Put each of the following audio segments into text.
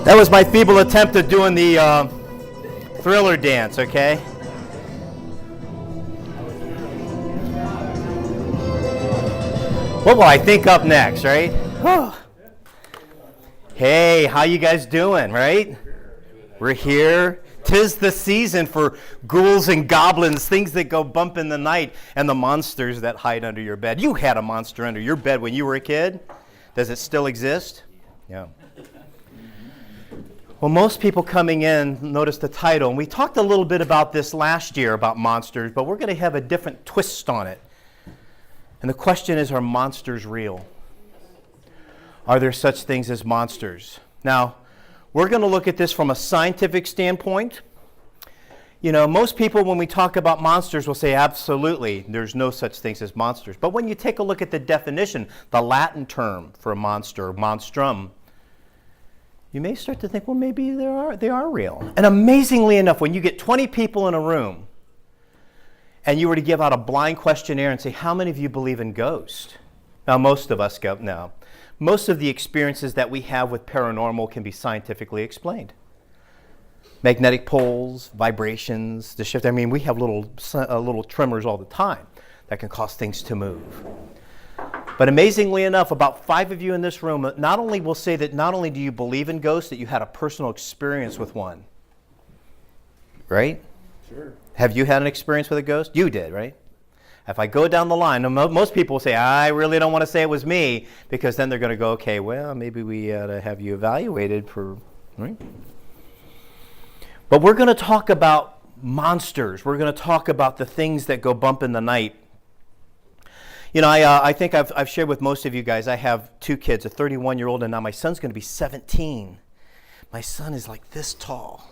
That was my feeble attempt at doing the Thriller dance, okay? What will I think up next, right? Hey, how you guys doing, right? We're here. 'Tis the season for ghouls and goblins, things that go bump in the night, and the monsters that hide under your bed. You had a monster under your bed when you were a kid. Does it still exist? Yeah. Well, most people coming in notice the title, and we talked a little bit about this last year about monsters, but we're going to have a different twist on it. And the question is, are monsters real? Are there such things as monsters? Now, we're going to look at this from a scientific standpoint. You know, most people when we talk about monsters will say, absolutely, there's no such things as monsters. But when you take a look at the definition, the Latin term for a monster, monstrum, you may start to think, well, maybe they are real. And amazingly enough, when you get 20 people in a room and you were to give out a blind questionnaire and say, how many of you believe in ghosts? Now, most of us go, no. Most of the experiences that we have with paranormal can be scientifically explained. Magnetic poles, vibrations, the shift. I mean, we have little tremors all the time that can cause things to move. But amazingly enough, about 5 of you in this room not only will say that not only do you believe in ghosts, that you had a personal experience with one. Right? Sure. Have you had an experience with a ghost? You did, right? If I go down the line, most people will say, I really don't want to say it was me, because then they're going to go, okay, well, maybe we ought to have you evaluated for, right? But we're going to talk about monsters. We're going to talk about the things that go bump in the night. You know, I think I've shared with most of you guys, I have 2 kids, a 31-year-old, and now my son's going to be 17. My son is like this tall.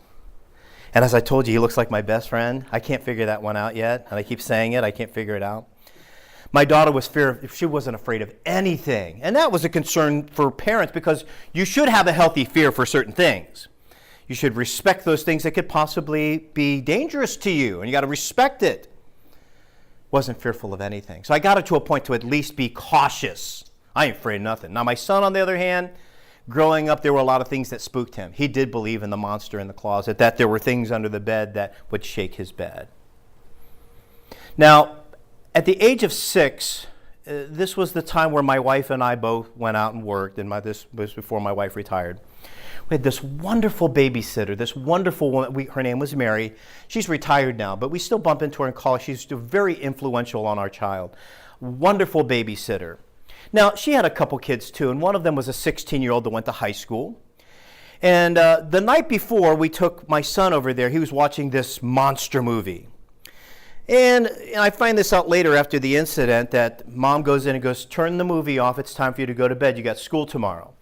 And as I told you, he looks like my best friend. I can't figure that one out yet, and I keep saying it, I can't figure it out. My daughter she wasn't afraid of anything, and that was a concern for parents, because you should have a healthy fear for certain things. You should respect those things that could possibly be dangerous to you, and you got to respect it. Wasn't fearful of anything. So I got it to a point to at least be cautious. I ain't afraid of nothing. Now my son, on the other hand, growing up, there were a lot of things that spooked him. He did believe in the monster in the closet, that there were things under the bed that would shake his bed. Now, at the age of 6, this was the time where my wife and I both went out and worked, and this was before my wife retired. We had this wonderful babysitter, this wonderful woman. Her name was Mary. She's retired now, but we still bump into her in college. She's still very influential on our child. Wonderful babysitter. Now, she had a couple kids too, and one of them was a 16-year-old that went to high school. And the night before, we took my son over there. He was watching this monster movie. And I find this out later after the incident that mom goes in and goes, turn the movie off. It's time for you to go to bed. You got school tomorrow.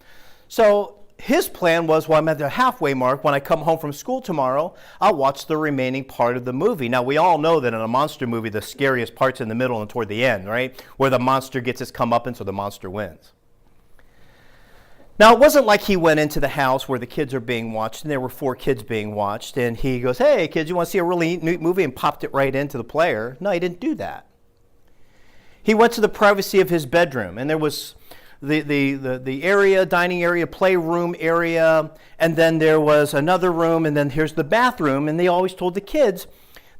So his plan was, well, I'm at the halfway mark. When I come home from school tomorrow, I'll watch the remaining part of the movie. Now, we all know that in a monster movie, the scariest part's in the middle and toward the end, right? Where the monster gets his comeuppance, so the monster wins. Now, it wasn't like he went into the house where the kids are being watched, and there were 4 kids being watched, and he goes, hey, kids, you want to see a really neat movie, and popped it right into the player. No, he didn't do that. He went to the privacy of his bedroom, and there was the area, dining area, playroom area, and then there was another room, and then here's the bathroom, and they always told the kids,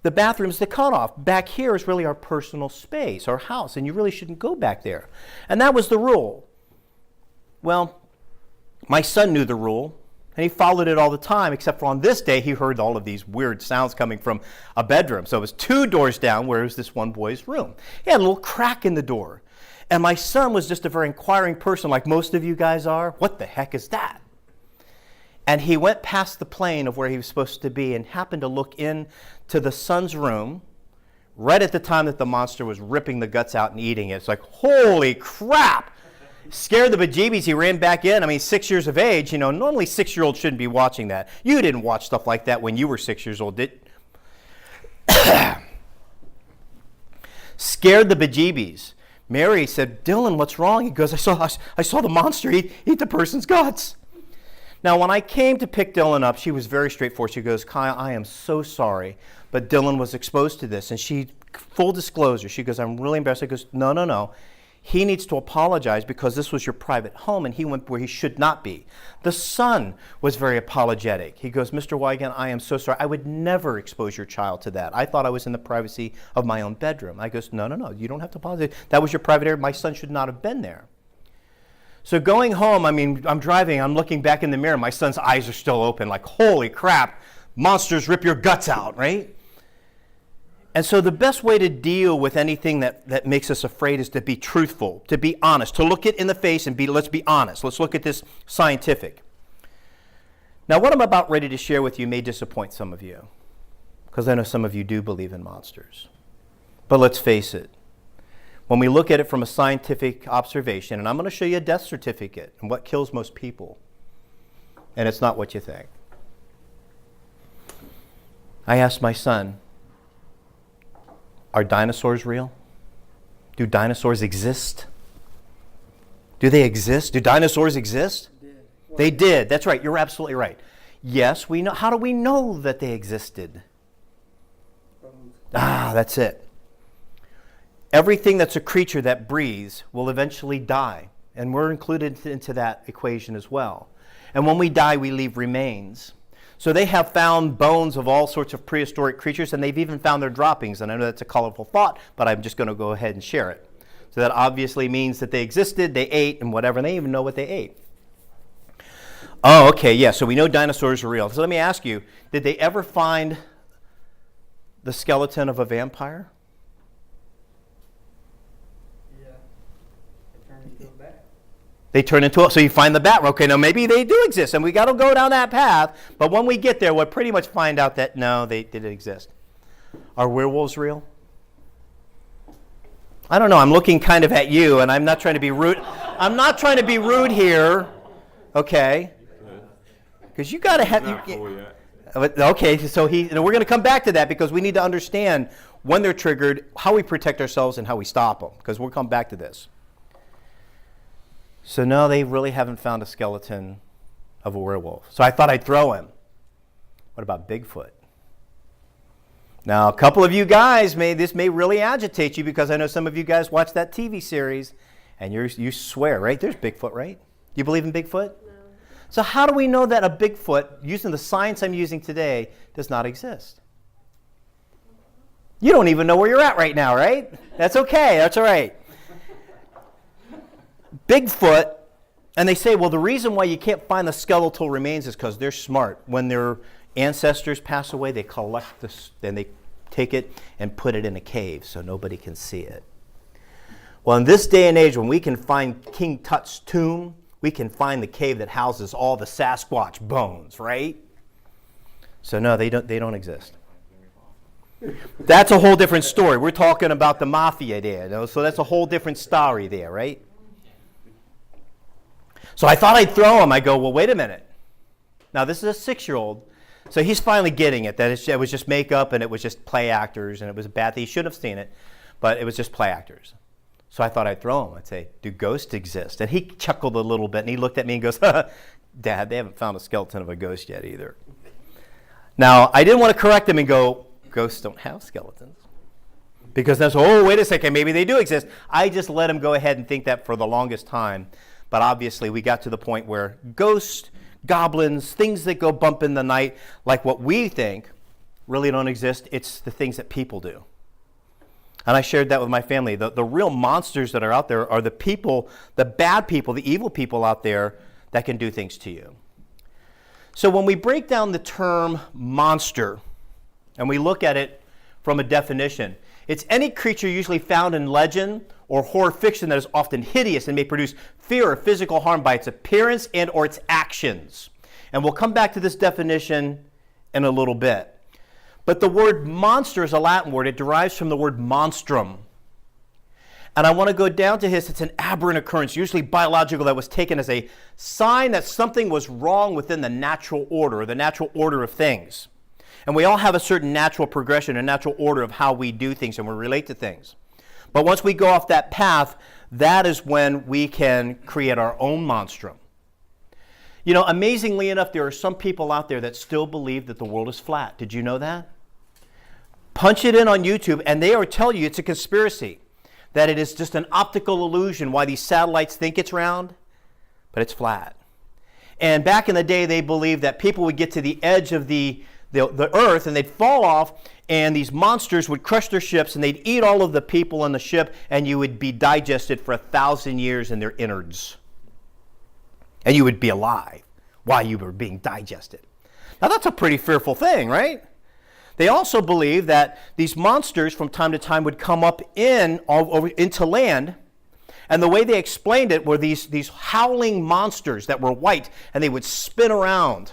the bathroom's the cutoff. Back here is really our personal space, our house, and you really shouldn't go back there. And that was the rule. Well, my son knew the rule, and he followed it all the time, except for on this day, he heard all of these weird sounds coming from a bedroom. So it was 2 doors down, where it was this one boy's room. He had a little crack in the door. And my son was just a very inquiring person, like most of you guys are. What the heck is that? And he went past the plane of where he was supposed to be and happened to look into the son's room right at the time that the monster was ripping the guts out and eating it. It's like, holy crap! Scared the bejeebies. He ran back in. I mean, 6 years of age. You know, normally 6-year-olds shouldn't be watching that. You didn't watch stuff like that when you were 6 years old, did Scared the bejeebies. Mary said, Dylan, what's wrong? He goes, I saw the monster eat the person's guts. Now, when I came to pick Dylan up, she was very straightforward. She goes, Kyle, I am so sorry, but Dylan was exposed to this. And she, full disclosure, she goes, I'm really embarrassed. I goes, no. He needs to apologize because this was your private home and he went where he should not be. The son was very apologetic. He goes, Mr. Wiegand, I am so sorry. I would never expose your child to that. I thought I was in the privacy of my own bedroom. I goes, no, you don't have to apologize. That was your private area. My son should not have been there. So going home, I'm driving, I'm looking back in the mirror. My son's eyes are still open, like, holy crap, monsters rip your guts out, right? And so the best way to deal with anything that makes us afraid is to be truthful, to be honest, to look it in the face and let's be honest. Let's look at this scientific. Now, what I'm about ready to share with you may disappoint some of you, because I know some of you do believe in monsters. But let's face it. When we look at it from a scientific observation, and I'm going to show you a death certificate and what kills most people, and it's not what you think. I asked my son, are dinosaurs real? Do dinosaurs exist? Do they exist? Do dinosaurs exist? They did. That's right. You're absolutely right. Yes, we know. How do we know that they existed? That's it. Everything that's a creature that breathes will eventually die, and we're included into that equation as well. And when we die, we leave remains. So they have found bones of all sorts of prehistoric creatures, and they've even found their droppings. And I know that's a colorful thought, but I'm just going to go ahead and share it. So that obviously means that they existed, they ate, and whatever, and they even know what they ate. Oh, okay, yeah, so we know dinosaurs are real. So let me ask you, did they ever find the skeleton of a vampire? They turn into so you find the bat. Okay, now maybe they do exist, and we got to go down that path. But when we get there, we'll pretty much find out that no, they didn't exist. Are werewolves real? I don't know. I'm looking kind of at you, and I'm not trying to be rude. I'm not trying to be rude here, okay? Because you got to have. Okay, so we're going to come back to that because we need to understand when they're triggered, how we protect ourselves, and how we stop them. Because we'll come back to this. So no, they really haven't found a skeleton of a werewolf. So I thought I'd throw him. What about Bigfoot? Now, a couple of you guys this may really agitate you because I know some of you guys watch that TV series and you swear, right? There's Bigfoot, right? You believe in Bigfoot? No. So how do we know that a Bigfoot, using the science I'm using today, does not exist? You don't even know where you're at right now, right? That's okay. That's all right. Bigfoot, and they say, well, the reason why you can't find the skeletal remains is because they're smart. When their ancestors pass away, they collect this, and they take it and put it in a cave so nobody can see it. Well, in this day and age, when we can find King Tut's tomb, we can find the cave that houses all the Sasquatch bones, right? So no, they don't exist. That's a whole different story. We're talking about the mafia there, so that's a whole different story there, right? So I thought I'd throw him. I go, well, wait a minute. Now, this is a 6-year-old, so he's finally getting it, that it was just makeup and it was just play actors and it was a bad thing. He should have seen it, but it was just play actors. So I thought I'd throw him. I'd say, do ghosts exist? And he chuckled a little bit and he looked at me and goes, Dad, they haven't found a skeleton of a ghost yet either. Now, I didn't want to correct him and go, ghosts don't have skeletons. Because that's, oh, wait a second, maybe they do exist. I just let him go ahead and think that for the longest time. But obviously, we got to the point where ghosts, goblins, things that go bump in the night, like what we think, really don't exist. It's the things that people do. And I shared that with my family. The real monsters that are out there are the people, the bad people, the evil people out there that can do things to you. So when we break down the term monster, and we look at it from a definition, it's any creature usually found in legend or horror fiction that is often hideous and may produce fear or physical harm by its appearance and or its actions. And we'll come back to this definition in a little bit. But the word monster is a Latin word. It derives from the word monstrum. And I want to go down to this. It's an aberrant occurrence, usually biological, that was taken as a sign that something was wrong within the natural order, or the natural order of things. And we all have a certain natural progression, a natural order of how we do things and we relate to things. But once we go off that path, that is when we can create our own monstrum. You know, amazingly enough, there are some people out there that still believe that the world is flat. Did you know that? Punch it in on YouTube and they will tell you it's a conspiracy. that it is just an optical illusion why these satellites think it's round, but it's flat. And back in the day, they believed that people would get to the edge of the earth and they'd fall off, and these monsters would crush their ships and they'd eat all of the people on the ship, and you would be digested for 1,000 years in their innards. And you would be alive while you were being digested. Now that's a pretty fearful thing, right? They also believed that these monsters from time to time would come up into land, and the way they explained it were these howling monsters that were white, and they would spin around,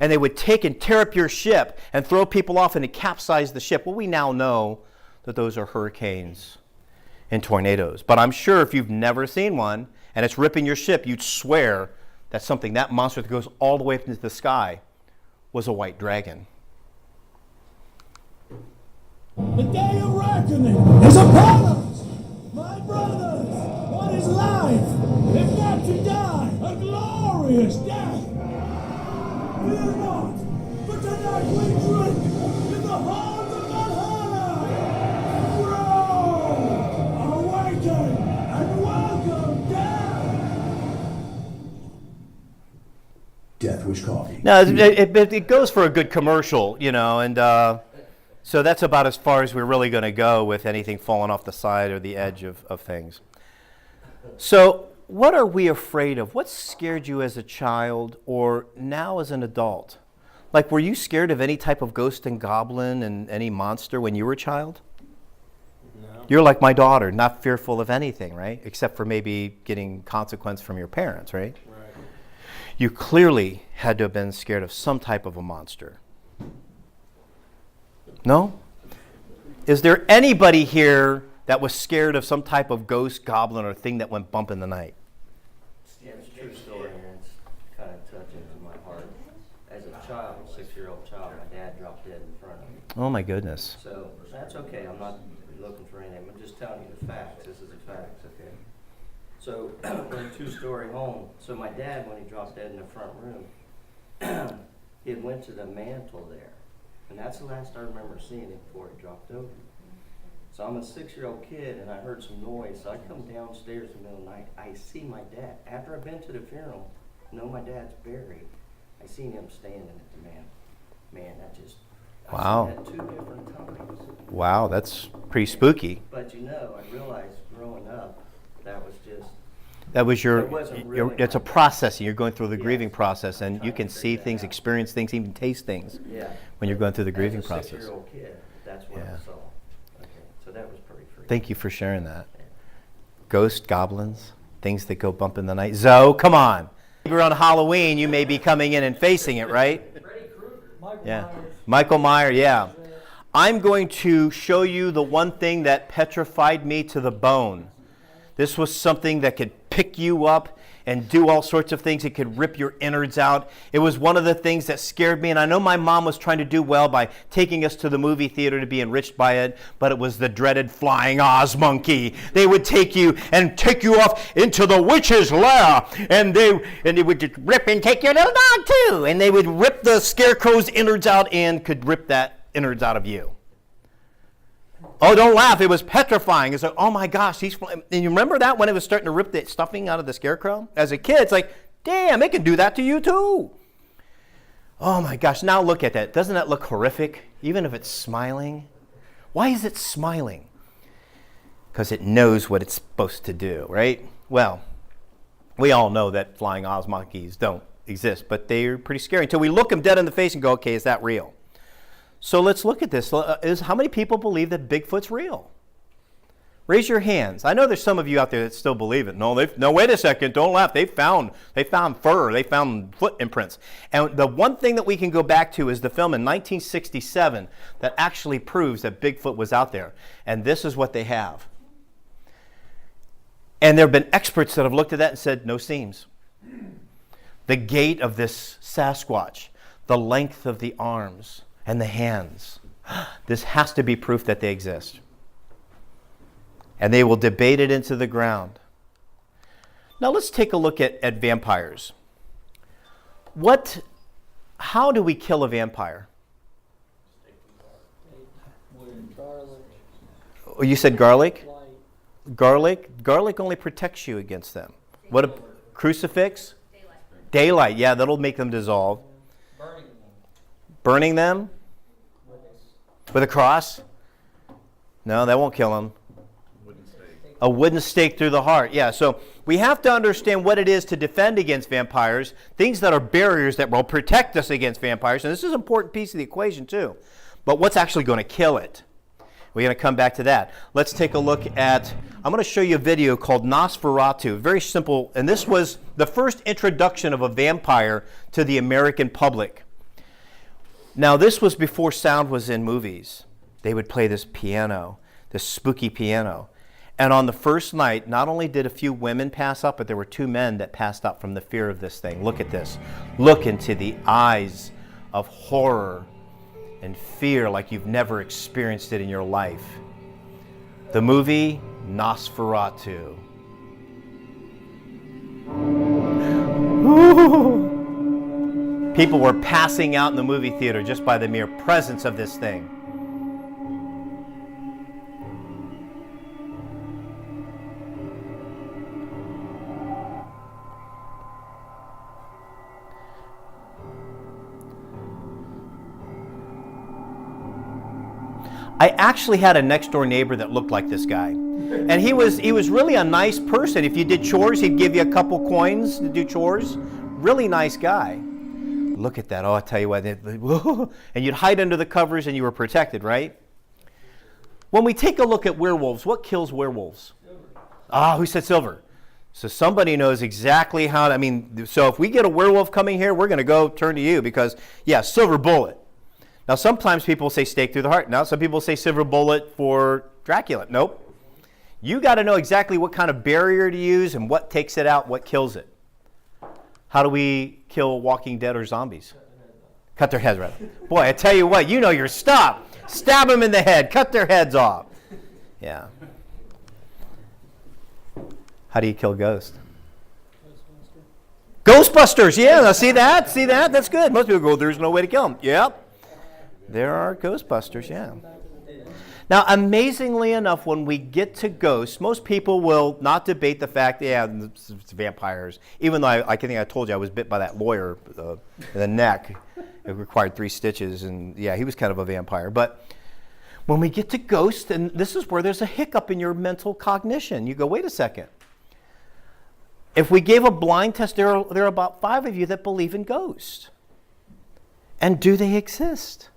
and they would take and tear up your ship and throw people off and it capsize the ship. Well, we now know that those are hurricanes and tornadoes. But I'm sure if you've never seen one and it's ripping your ship, you'd swear that that monster that goes all the way up into the sky was a white dragon. The day of reckoning is upon us! My brothers, what is life if not to die a glorious death? Fear not, for tonight we drink in the halls of Valhalla! Grow, awaken, and welcome death! Death Wish Coffee. Now, it goes for a good commercial, and so that's about as far as we're really going to go with anything falling off the side or the edge of things. So what are we afraid of? What scared you as a child or now as an adult? Like, were you scared of any type of ghost and goblin and any monster when you were a child? No. You're like my daughter, not fearful of anything, right? Except for maybe getting consequence from your parents, right? Right. You clearly had to have been scared of some type of a monster. No? Is there anybody here that was scared of some type of ghost, goblin, or thing that went bump in the night? Yeah, it's a true story, and it's kind of touching to my heart. As a child, a 6-year-old child, my dad dropped dead in front of me. Oh my goodness. So that's okay. I'm not looking for anything. I'm just telling you the facts. This is the facts, okay? So we're in a 2-story home. So my dad, when he dropped dead in the front room, he had went to the mantle there. And that's the last I remember seeing him before he dropped over. So I'm a 6-year-old kid, and I heard some noise. So I come downstairs in the middle of the night. I see my dad. After I've been to the funeral, know my dad's buried. I seen him standing at the man. Man, that just... Wow. I seen that 2 different times. Wow, that's pretty spooky. But I realized growing up, that was just... That was it's a process. You're going through the grieving process, and you can see things, experience things, even taste things when you're going through the grieving process. As a 6-year-old kid, that's what I saw. Okay, so that was pretty freaky. Thank you for sharing that. Ghosts, goblins, things that go bump in the night. Zoe, come on. If you're on Halloween, you may be coming in and facing it, right? Freddy Krueger. Yeah. Michael Myers, yeah. I'm going to show you the one thing that petrified me to the bone. This was something that could pick you up and do all sorts of things. It could rip your innards out. It was one of the things that scared me. And I know my mom was trying to do well by taking us to the movie theater to be enriched by it, but it was the dreaded flying Oz monkey. They would take you off into the witch's lair, and they would just rip and take your little dog too. And they would rip the scarecrow's innards out and could rip that innards out of you. Oh, don't laugh. It was petrifying. It's like, oh my gosh. And you remember that when it was starting to rip the stuffing out of the scarecrow? As a kid, it's like, damn, it can do that to you too. Oh my gosh. Now look at that. Doesn't that look horrific? Even if it's smiling. Why is it smiling? Because it knows what it's supposed to do, right? Well, we all know that flying Oz monkeys don't exist, but they're pretty scary until we look them dead in the face and go, okay, is that real? So let's look at this. How many people believe that Bigfoot's real? Raise your hands. I know there's some of you out there that still believe it. No, wait a second. Don't laugh. They found fur. They found foot imprints. And the one thing that we can go back to is the film in 1967 that actually proves that Bigfoot was out there. And this is what they have. And there have been experts that have looked at that and said, no seams. The gait of this Sasquatch, the length of the arms, and the hands. This has to be proof that they exist. And they will debate it into the ground. Now let's take a look at vampires. How do we kill a vampire? Oh, you said garlic? Garlic only protects you against them. What a crucifix? Daylight. Yeah, that'll make them dissolve. Burning them? With a cross? No, that won't kill them. A wooden stake through the heart. Yeah, so we have to understand what it is to defend against vampires, things that are barriers that will protect us against vampires. And this is an important piece of the equation too. But what's actually going to kill it? We're going to come back to that. Let's take a look at, I'm going to show you a video called Nosferatu. Very simple. And this was the first introduction of a vampire to the American public. Now, this was before sound was in movies. They would play this piano, this spooky piano. And on the first night, not only did a few women pass out, but there were 2 men that passed out from the fear of this thing. Look at this. Look into the eyes of horror and fear like you've never experienced it in your life. The movie Nosferatu. Ooh. People were passing out in the movie theater just by the mere presence of this thing. I actually had a next door neighbor that looked like this guy. And he was really a nice person. If you did chores, he'd give you a couple coins to do chores. Really nice guy. Look at that. Oh, I tell you what. And you'd hide under the covers and you were protected, right? When we take a look at werewolves, what kills werewolves? Ah, who said silver? So somebody knows exactly how, so if we get a werewolf coming here, we're going to go turn to you because, yeah, silver bullet. Now, sometimes people say stake through the heart. Now, some people say silver bullet for Dracula. Nope. You got to know exactly what kind of barrier to use and what takes it out, what kills it. How do we kill Walking Dead or zombies? Cut their heads right. Boy, I tell you what, you know your stuff. Stab them in the head. Cut their heads off. Yeah. How do you kill ghosts? Ghostbusters. Yeah, now see that? See that? That's good. Most people go, there's no way to kill them. Yep. There are Ghostbusters, yeah. Now, amazingly enough, when we get to ghosts, most people will not debate the fact, yeah, it's vampires. Even though I think I told you I was bit by that lawyer in the neck. It required 3 stitches, and yeah, he was kind of a vampire. But when we get to ghosts, and this is where there's a hiccup in your mental cognition. You go, wait a second. If we gave a blind test, there are about 5 of you that believe in ghosts. And do they exist?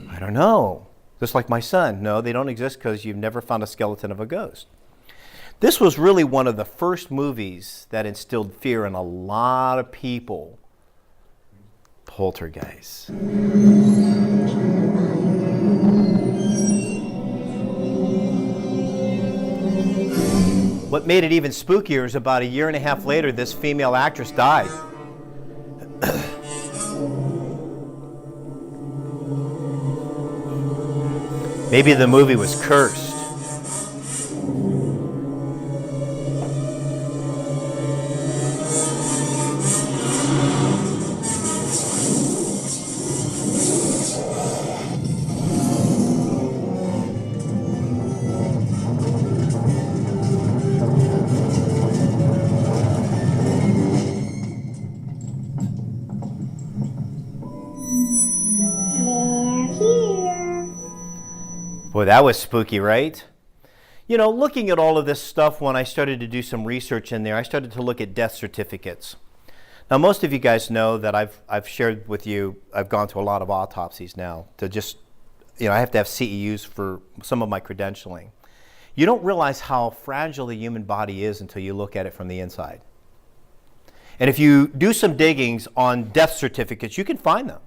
I don't know. Just like my son. No, they don't exist because you've never found a skeleton of a ghost. This was really one of the first movies that instilled fear in a lot of people. Poltergeist. What made it even spookier is about 1.5 years later, this female actress died. Maybe the movie was cursed. Boy, that was spooky, right? You know, looking at all of this stuff, when I started to do some research in there, I started to look at death certificates. Now, most of you guys know that I've shared with you, I've gone to a lot of autopsies now to just, I have to have CEUs for some of my credentialing. You don't realize how fragile the human body is until you look at it from the inside. And if you do some diggings on death certificates, you can find them.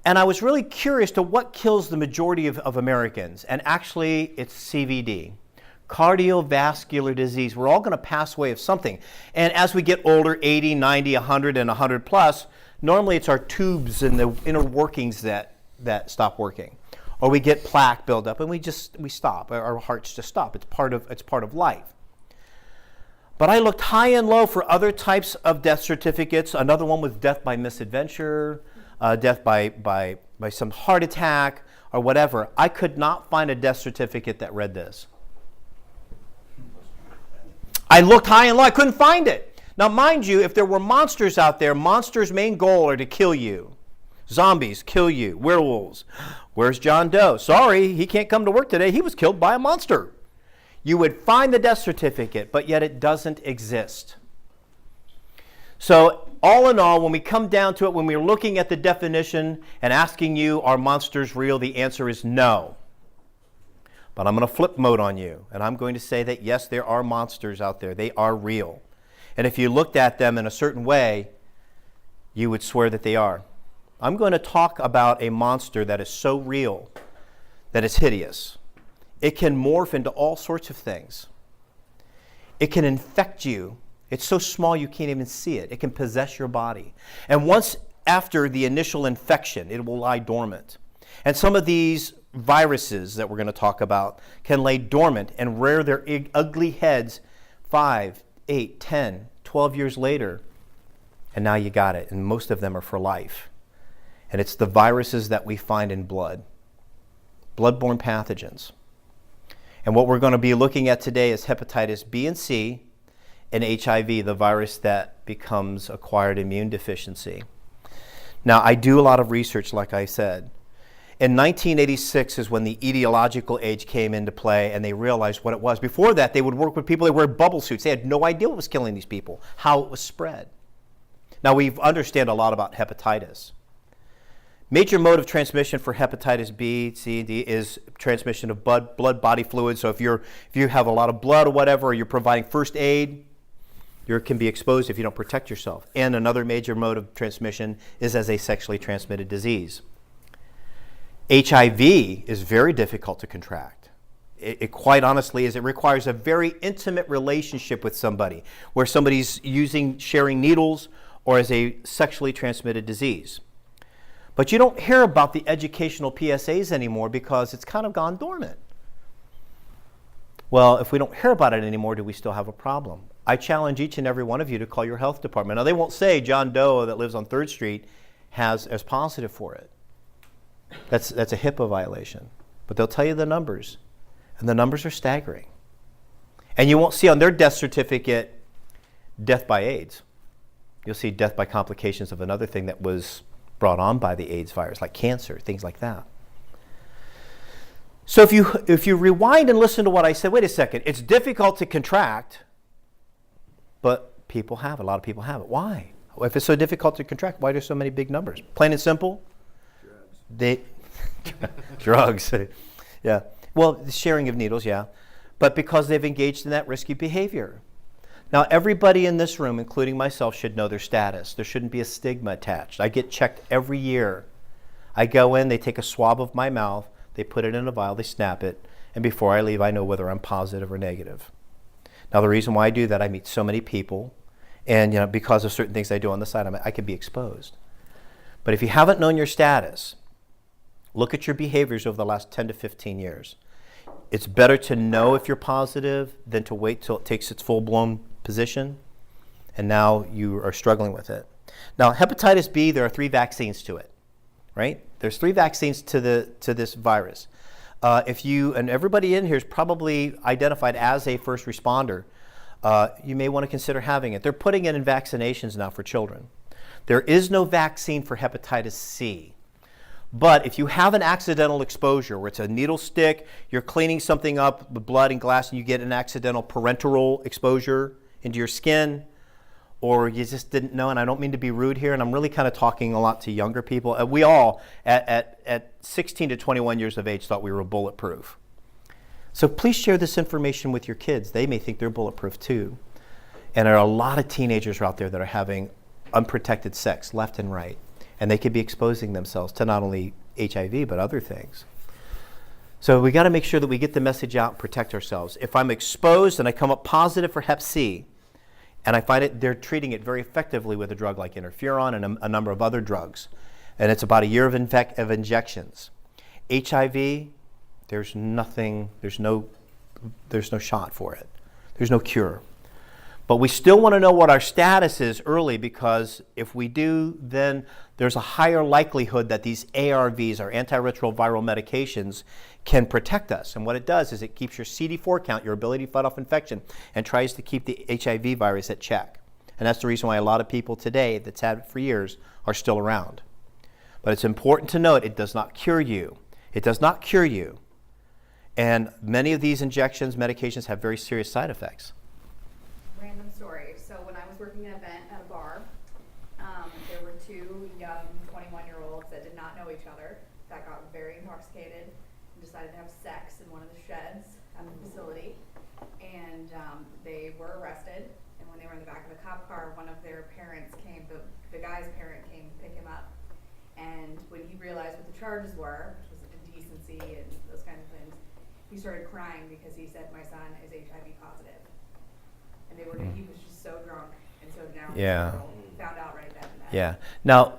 And I was really curious to what kills the majority of Americans. And actually, it's CVD, cardiovascular disease. We're all going to pass away of something. And as we get older, 80, 90, 100, and 100 plus, normally it's our tubes and the inner workings that stop working. Or we get plaque buildup and we stop. Our hearts just stop. It's part of life. But I looked high and low for other types of death certificates. Another one was death by misadventure. Death by some heart attack or whatever. I could not find a death certificate that read this. I looked high and low, I couldn't find it. Now, mind you, if there were monsters out there, monsters' main goal are to kill you. Zombies kill you. Werewolves. Where's John Doe? Sorry, he can't come to work today. He was killed by a monster. You would find the death certificate, but yet it doesn't exist. So all in all, when we come down to it, when we're looking at the definition and asking you, are monsters real? The answer is no. But I'm going to flip mode on you, and I'm going to say that yes, there are monsters out there. They are real. And if you looked at them in a certain way, you would swear that they are. I'm going to talk about a monster that is so real that it's hideous. It can morph into all sorts of things. It can infect you. It's so small you can't even see it. It can possess your body. And once after the initial infection, it will lie dormant. And some of these viruses that we're going to talk about can lay dormant and rear their ugly heads 5, 8, 10, 12 years later. And now you got it. And most of them are for life. And it's the viruses that we find in blood. Bloodborne pathogens. And what we're going to be looking at today is hepatitis B and C and HIV, the virus that becomes acquired immune deficiency. Now, I do a lot of research, like I said. In 1986 is when the etiological age came into play and they realized what it was. Before that, they would work with people that wear bubble suits. They had no idea what was killing these people, how it was spread. Now, we understand a lot about hepatitis. Major mode of transmission for hepatitis B, C, and D is transmission of blood-body fluid. So if you have a lot of blood or whatever, or you're providing first aid, you can be exposed if you don't protect yourself. And another major mode of transmission is as a sexually transmitted disease. HIV is very difficult to contract. It quite honestly is. It requires a very intimate relationship with somebody, where somebody's sharing needles, or as a sexually transmitted disease. But you don't hear about the educational PSAs anymore because it's kind of gone dormant. Well, if we don't hear about it anymore, do we still have a problem? I challenge each and every one of you to call your health department. Now, they won't say John Doe that lives on 3rd Street is positive for it. That's a HIPAA violation. But they'll tell you the numbers, and the numbers are staggering. And you won't see on their death certificate death by AIDS. You'll see death by complications of another thing that was brought on by the AIDS virus, like cancer, things like that. So if you rewind and listen to what I said, wait a second, it's difficult to contract, but people have it. A lot of people have it. Why? If it's so difficult to contract, why are there so many big numbers? Plain and simple? Drugs. Yeah. Well, the sharing of needles, yeah. But because they've engaged in that risky behavior. Now, everybody in this room, including myself, should know their status. There shouldn't be a stigma attached. I get checked every year. I go in, they take a swab of my mouth, they put it in a vial, they snap it, and before I leave, I know whether I'm positive or negative. Now, the reason why I do that, I meet so many people, and because of certain things I do on the side, I can be exposed. But if you haven't known your status, look at your behaviors over the last 10 to 15 years. It's better to know if you're positive than to wait till it takes its full-blown position, and now you are struggling with it. Now, hepatitis B, there are 3 vaccines to it, right? There's 3 vaccines to this virus. And everybody in here is probably identified as a first responder, you may want to consider having it. They're putting it in vaccinations now for children. There is no vaccine for hepatitis C. But if you have an accidental exposure where it's a needle stick, you're cleaning something up, the blood and glass, and you get an accidental parenteral exposure into your skin, or you just didn't know, and I don't mean to be rude here, and I'm really kind of talking a lot to younger people. We all, at 16 to 21 years of age, thought we were bulletproof. So please share this information with your kids. They may think they're bulletproof too. And there are a lot of teenagers out there that are having unprotected sex left and right, and they could be exposing themselves to not only HIV, but other things. So we got to make sure that we get the message out and protect ourselves. If I'm exposed and I come up positive for Hep C, and I find they're treating it very effectively with a drug like interferon and a number of other drugs, and it's about a year of injections. HIV, there's no shot for it. There's no cure. But we still want to know what our status is early, because if we do, then there's a higher likelihood that these ARVs, or antiretroviral medications, can protect us. And what it does is it keeps your CD4 count, your ability to fight off infection, and tries to keep the HIV virus at check. And that's the reason why a lot of people today that's had it for years are still around. But it's important to note it does not cure you. It does not cure you. And many of these injections, medications, have very serious side effects. Random story. So when I was working an event at a bar, there were two young 21-year-olds that did not know each other that got very intoxicated and decided to have sex in one of the sheds at the facility. And they were arrested. And when they were in the back of a cop car, one of their parents came, the guy's parent came to pick him up. And when he realized what the charges were, which was indecency and those kinds of things, he started crying because he said, "My son is HIV positive." And he was just so drunk, and so now Yeah. he found out right then and there. Yeah. Now,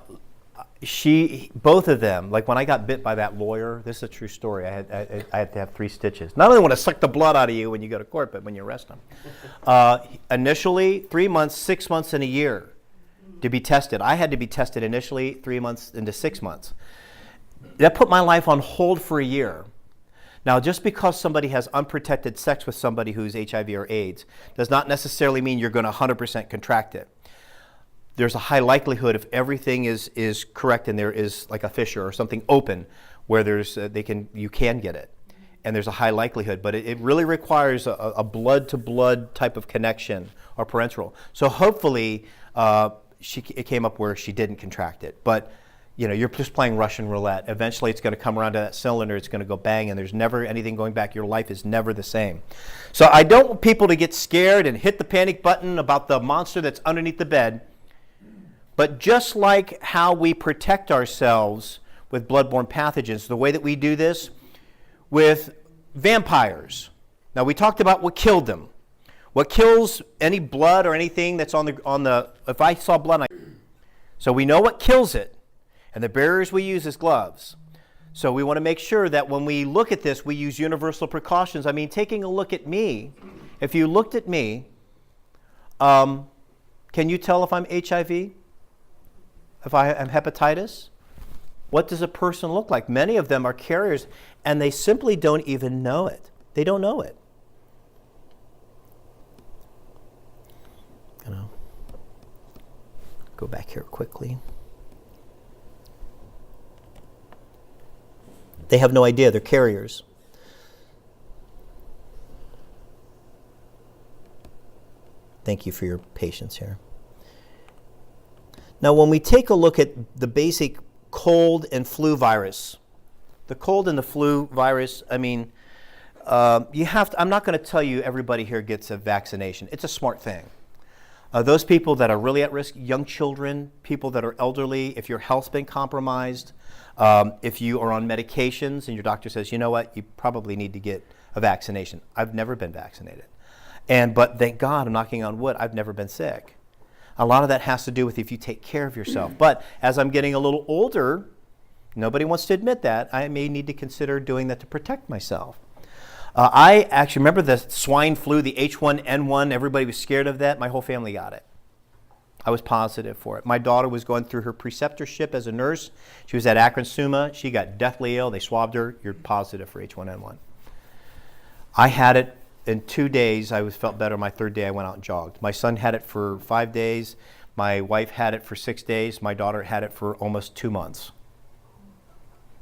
both of them, like when I got bit by that lawyer, this is a true story. I had to have 3 stitches. Not only want to suck the blood out of you when you go to court, but when you arrest them. Initially, 3 months, 6 months, and a year to be tested. I had to be tested initially 3 months into 6 months. That put my life on hold for a year. Now, just because somebody has unprotected sex with somebody who's HIV or AIDS does not necessarily mean you're going to 100% contract it. There's a high likelihood if everything is correct and there is like a fissure or something open where there's you can get it, and there's a high likelihood. But it really requires a blood-to-blood type of connection or parenteral. So hopefully it came up where she didn't contract it. But you're just playing Russian roulette. Eventually it's going to come around to that cylinder, it's going to go bang, and there's never anything going back. Your life is never the same. So I don't want people to get scared and hit the panic button about the monster that's underneath the bed. But just like how we protect ourselves with bloodborne pathogens, the way that we do this with vampires. Now, we talked about what killed them. What kills any blood or anything that's on the if I saw blood, so we know what kills it. And the barriers we use is gloves. So we want to make sure that when we look at this, we use universal precautions. I mean, taking a look at me, if you looked at me, can you tell if I'm HIV? If I am hepatitis? What does a person look like? Many of them are carriers, and they simply don't even know it. They don't know it. Go back here quickly. They have no idea they're carriers. Thank you for your patience here. Now, when we take a look at the basic cold and flu virus, the cold and the flu virus, I mean, I'm not going to tell you everybody here gets a vaccination. It's a smart thing. Those people that are really at risk, young children, people that are elderly, if your health's been compromised, if you are on medications and your doctor says, you know what, you probably need to get a vaccination. I've never been vaccinated. But thank God, I'm knocking on wood, I've never been sick. A lot of that has to do with if you take care of yourself. But as I'm getting a little older, nobody wants to admit that, I may need to consider doing that to protect myself. I actually remember the swine flu, the H1N1, everybody was scared of that. My whole family got it. I was positive for it. My daughter was going through her preceptorship as a nurse. She was at Akron Summa. She got deathly ill. They swabbed her. You're positive for H1N1. I had it in 2 days. I felt better. My 3rd day, I went out and jogged. My son had it for 5 days. My wife had it for 6 days. My daughter had it for almost 2 months.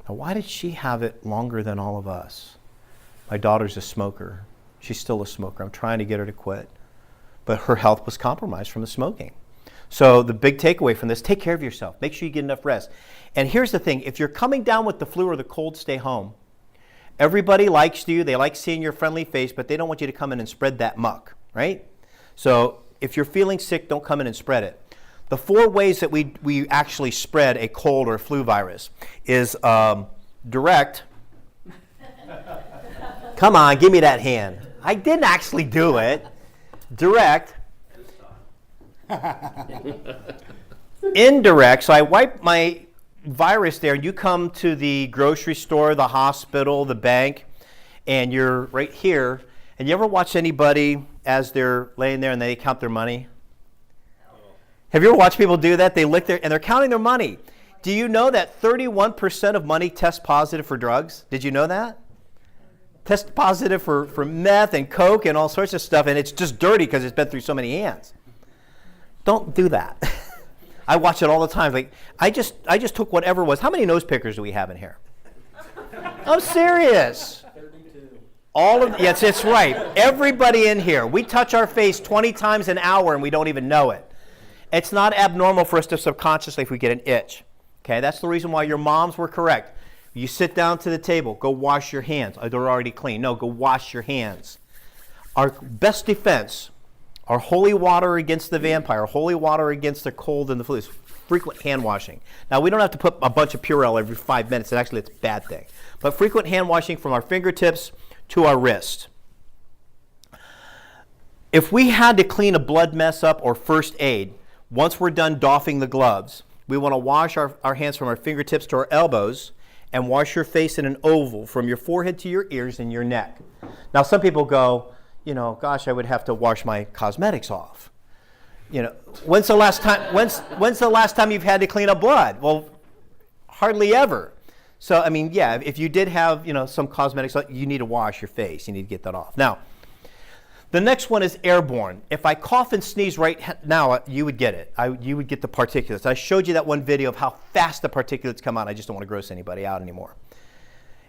Now, why did she have it longer than all of us? My daughter's a smoker. She's still a smoker. I'm trying to get her to quit. But her health was compromised from the smoking. So the big takeaway from this, take care of yourself. Make sure you get enough rest. And here's the thing. If you're coming down with the flu or the cold, stay home. Everybody likes you. They like seeing your friendly face, but they don't want you to come in and spread that muck, right? So if you're feeling sick, don't come in and spread it. The 4 ways that we actually spread a cold or flu virus is direct. Come on, give me that hand. I didn't actually do it. Direct. Indirect. So I wipe my virus there, and you come to the grocery store, the hospital, the bank, and you're right here. And you ever watch anybody as they're laying there and they count their money? Have you ever watched people do that? They lick their, and they're counting their money. Do you know that 31% of money tests positive for drugs? Did you know that? Test positive for meth and coke and all sorts of stuff, and it's just dirty because it's been through so many hands. Don't do that. I watch it all the time. Like I just took whatever was. How many nose pickers do we have in here? I'm serious. 32. All of yes, it's right. Everybody in here. We touch our face 20 times an hour and we don't even know it. It's not abnormal for us to subconsciously, if we get an itch. Okay, that's the reason why your moms were correct. You sit down to the table, go wash your hands. Oh, they're already clean. No, go wash your hands. Our best defense, our holy water against the vampire, holy water against the cold and the flu is frequent hand washing. Now, we don't have to put a bunch of Purell every 5 minutes. And actually, it's a bad thing. But frequent hand washing from our fingertips to our wrist. If we had to clean a blood mess up or first aid, once we're done doffing the gloves, we want to wash our hands from our fingertips to our elbows and wash your face in an oval from your forehead to your ears and your neck. Now, some people go, you know, gosh, I would have to wash my cosmetics off. You know, when's the last time you've had to clean up blood? Well, hardly ever. So, I mean, yeah, if you did have, you know, some cosmetics, you need to wash your face. You need to get that off. Now, the next one is airborne. If I cough and sneeze right now, you would get it. You would get the particulates. I showed you that one video of how fast the particulates come out. I just don't want to gross anybody out anymore.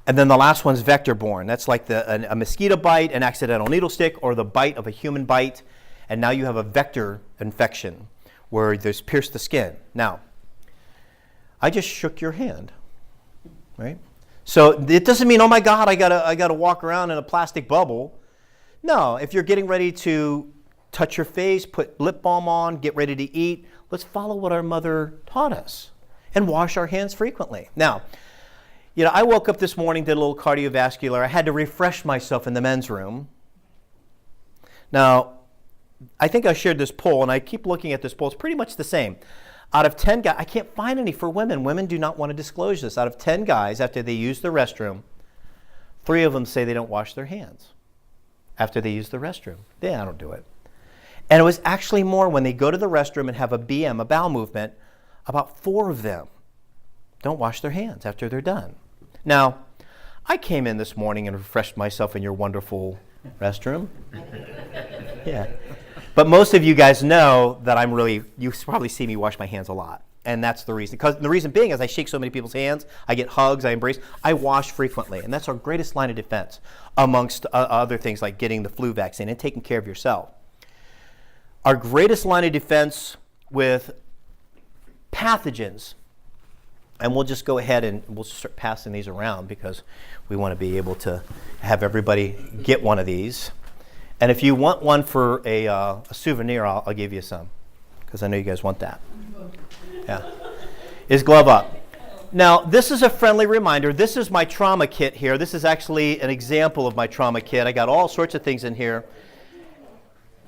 And then the last one's vector-borne. That's like a mosquito bite, an accidental needle stick, or the bite of a human bite. And now you have a vector infection where there's pierced the skin. Now, I just shook your hand, right? So it doesn't mean, oh my God, I gotta walk around in a plastic bubble. No, if you're getting ready to touch your face, put lip balm on, get ready to eat, let's follow what our mother taught us and wash our hands frequently. Now, you know, I woke up this morning, did a little cardiovascular. I had to refresh myself in the men's room. Now, I think I shared this poll, and I keep looking at this poll. It's pretty much the same. Out of 10 guys, I can't find any for women. Women do not want to disclose this. Out of 10 guys, after they use the restroom, 3 of them say they don't wash their hands after they use the restroom. Yeah, I don't do it. And it was actually more when they go to the restroom and have a BM, a bowel movement, about 4 of them don't wash their hands after they're done. Now, I came in this morning and refreshed myself in your wonderful restroom. Yeah. But most of you guys know that you probably see me wash my hands a lot. And that's the reason. Because the reason being is I shake so many people's hands, I get hugs, I embrace, I wash frequently. And that's our greatest line of defense, amongst other things like getting the flu vaccine and taking care of yourself. Our greatest line of defense with pathogens, and we'll just go ahead and we'll start passing these around because we want to be able to have everybody get one of these. And if you want one for a souvenir, I'll give you some, because I know you guys want that. Yeah. Is glove up. Now, this is a friendly reminder. This is my trauma kit here. This is actually an example of my trauma kit. I got all sorts of things in here.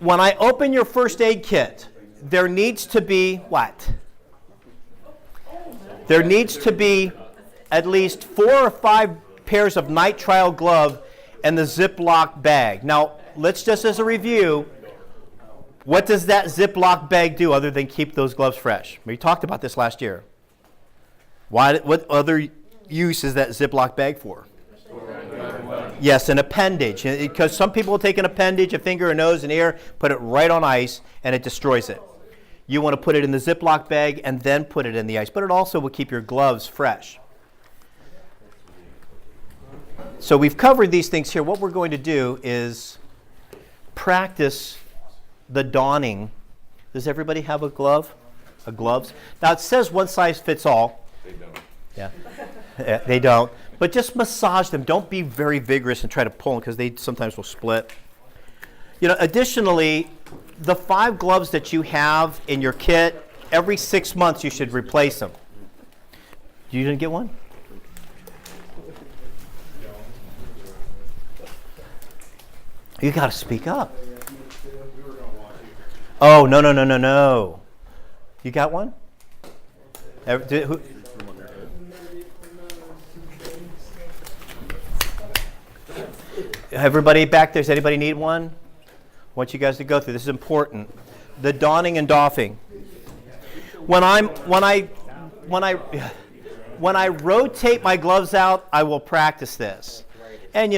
When I open your first aid kit, there needs to be what? There needs to be at least 4 or 5 pairs of nitrile glove and the Ziploc bag. Now, let's just as a review, what does that Ziploc bag do other than keep those gloves fresh? We talked about this last year. What other use is that Ziploc bag for? Yes, an appendage. Because some people will take an appendage, a finger, a nose, an ear, put it right on ice, and it destroys it. You want to put it in the Ziploc bag and then put it in the ice. But it also will keep your gloves fresh. So we've covered these things here. What we're going to do is practice the donning. Does everybody have a glove? A gloves? Now it says one size fits all. They don't. Yeah. They don't. But just massage them. Don't be very vigorous and try to pull them because they sometimes will split. You know, additionally, the 5 gloves that you have in your kit, every 6 months you should replace them. You didn't get one? You got to speak up. Oh, no. You got one? Everybody back there, does anybody need one? want you guys to go through. This is important. The donning and doffing. When I rotate my gloves out, I will practice this. And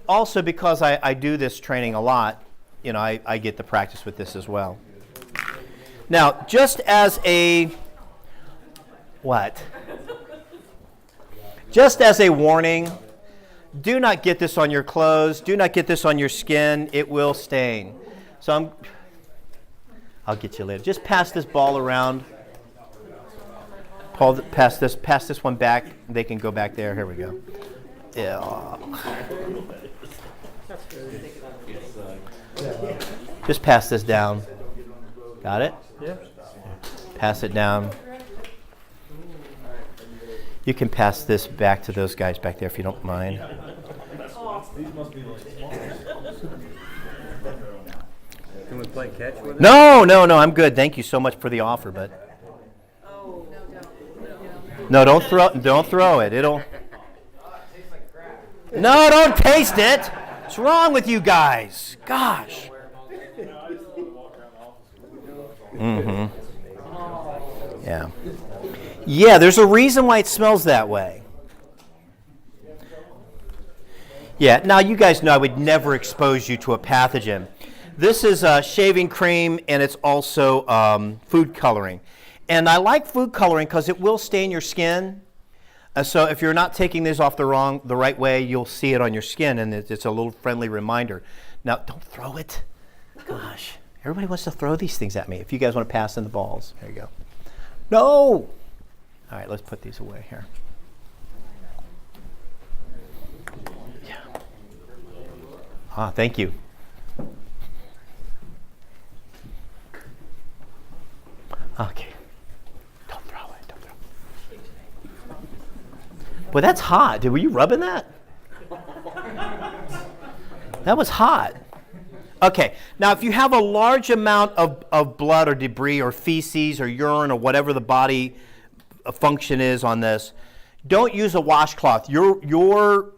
also because I do this training a lot, I get the practice with this as well. Now, just as a warning, do not get this on your clothes. Do not get this on your skin. It will stain. So I'll get you later. Just pass this ball around. Paul, pass this one back. They can go back there. Here we go. Yeah. Just pass this down. Got it? Yeah. Pass it down. You can pass this back to those guys back there if you don't mind. Can we play catch with it? No, I'm good. Thank you so much for the offer, but no, don't throw it. It'll. No, don't taste it. What's wrong with you guys? Gosh. Yeah. Yeah, there's a reason why it smells that way. Yeah, now you guys know I would never expose you to a pathogen. This is shaving cream, and it's also food coloring. And I like food coloring because it will stain your skin. So if you're not taking this off the right way, you'll see it on your skin, and it's a little friendly reminder. Now, don't throw it. Gosh, everybody wants to throw these things at me. If you guys want to pass in the balls, there you go. No! All right, let's put these away here. Yeah. Thank you. Okay. Don't throw it. Boy, that's hot. Were you rubbing that? That was hot. Okay, now if you have a large amount of blood or debris or feces or urine or whatever the body function is on this, don't use a washcloth. Your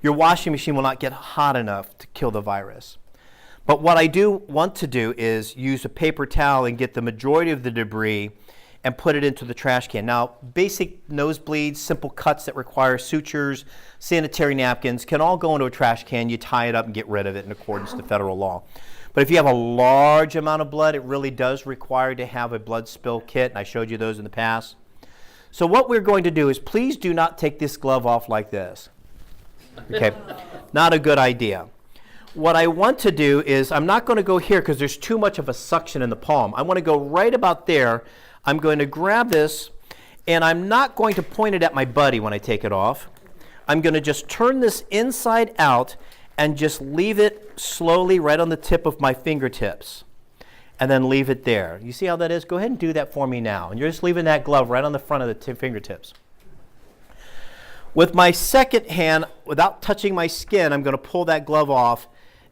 washing machine will not get hot enough to kill the virus. But what I do want to do is use a paper towel and get the majority of the debris and put it into the trash can. Now, basic nosebleeds, simple cuts that require sutures, sanitary napkins can all go into a trash can. You tie it up and get rid of it in accordance to federal law. But if you have a large amount of blood, it really does require to have a blood spill kit, and I showed you those in the past. So what we're going to do is please do not take this glove off like this. Okay, not a good idea. What I want to do is, I'm not going to go here because there's too much of a suction in the palm. I want to go right about there. I'm going to grab this, and I'm not going to point it at my buddy when I take it off. I'm going to just turn this inside out and just leave it slowly right on the tip of my fingertips, and then leave it there. You see how that is? Go ahead and do that for me now. And you're just leaving that glove right on the front of the fingertips. With my second hand, without touching my skin, I'm going to pull that glove off,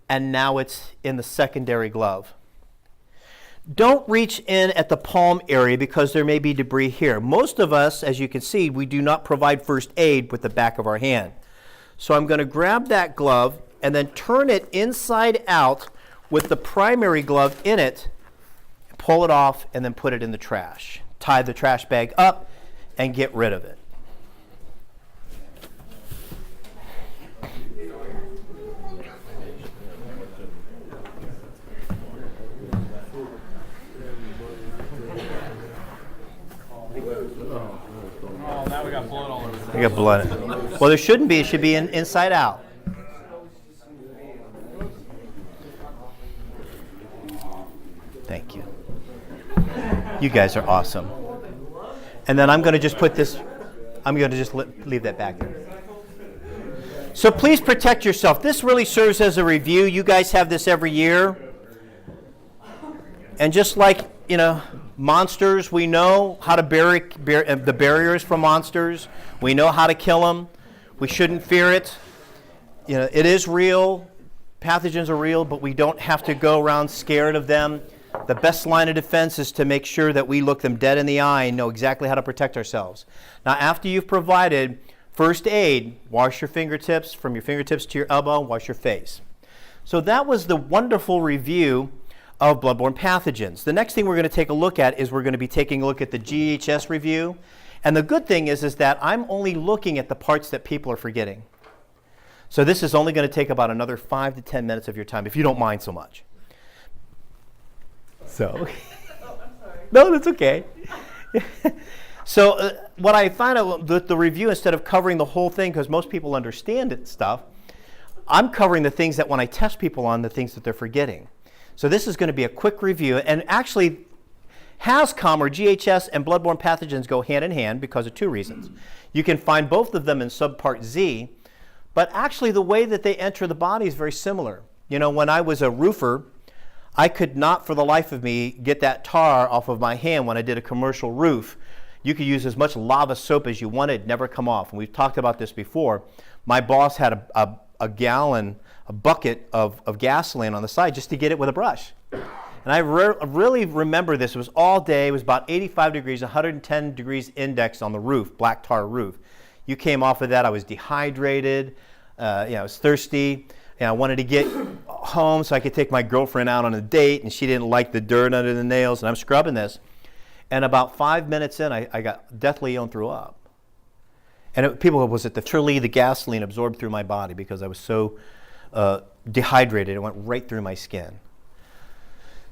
and now it's in the secondary glove. Don't reach in at the palm area because there may be debris here. Most of us, as you can see, we do not provide first aid with the back of our hand. So I'm going to grab that glove and then turn it inside out with the primary glove in it, pull it off, and then put it in the trash. Tie the trash bag up and get rid of it. Now we got blood all over. We got blood. Well, there shouldn't be. It should be inside out. Thank you. You guys are awesome. And then I'm going to just put this, I'm going to just leave that back there. So please protect yourself. This really serves as a review. You guys have this every year. And just like, monsters, we know how to bury the barriers for monsters. We know how to kill them. We shouldn't fear it. It is real. Pathogens are real, but we don't have to go around scared of them. The best line of defense is to make sure that we look them dead in the eye and know exactly how to protect ourselves. Now, after you've provided first aid, wash your fingertips, from your fingertips to your elbow, wash your face. So that was the wonderful review of bloodborne pathogens. The next thing we're going to take a look at is we're going to be taking a look at the GHS review. And the good thing is that I'm only looking at the parts that people are forgetting. So this is only going to take about another 5 to 10 minutes of your time, if you don't mind so much. So, no, that's okay. So what I find out with the review, instead of covering the whole thing, because most people understand it stuff, I'm covering the things that when I test people on, the things that they're forgetting. So this is going to be a quick review. And actually, HAZCOM, or GHS, and bloodborne pathogens go hand in hand because of 2 reasons. You can find both of them in subpart Z, but actually the way that they enter the body is very similar. You know, when I was a roofer, I could not for the life of me get that tar off of my hand when I did a commercial roof. You could use as much lava soap as you wanted, never come off. And we've talked about this before. My boss had a gallon, a bucket of gasoline on the side just to get it with a brush. And I really remember this. It was all day. It was about 85 degrees, 110 degrees index on the roof, black tar roof. You came off of that. I was dehydrated. I was thirsty. I wanted to get home so I could take my girlfriend out on a date, and she didn't like the dirt under the nails. And I'm scrubbing this. And about 5 minutes in, I got deathly ill and threw up. And people, was it the gasoline absorbed through my body because I was so dehydrated. It went right through my skin.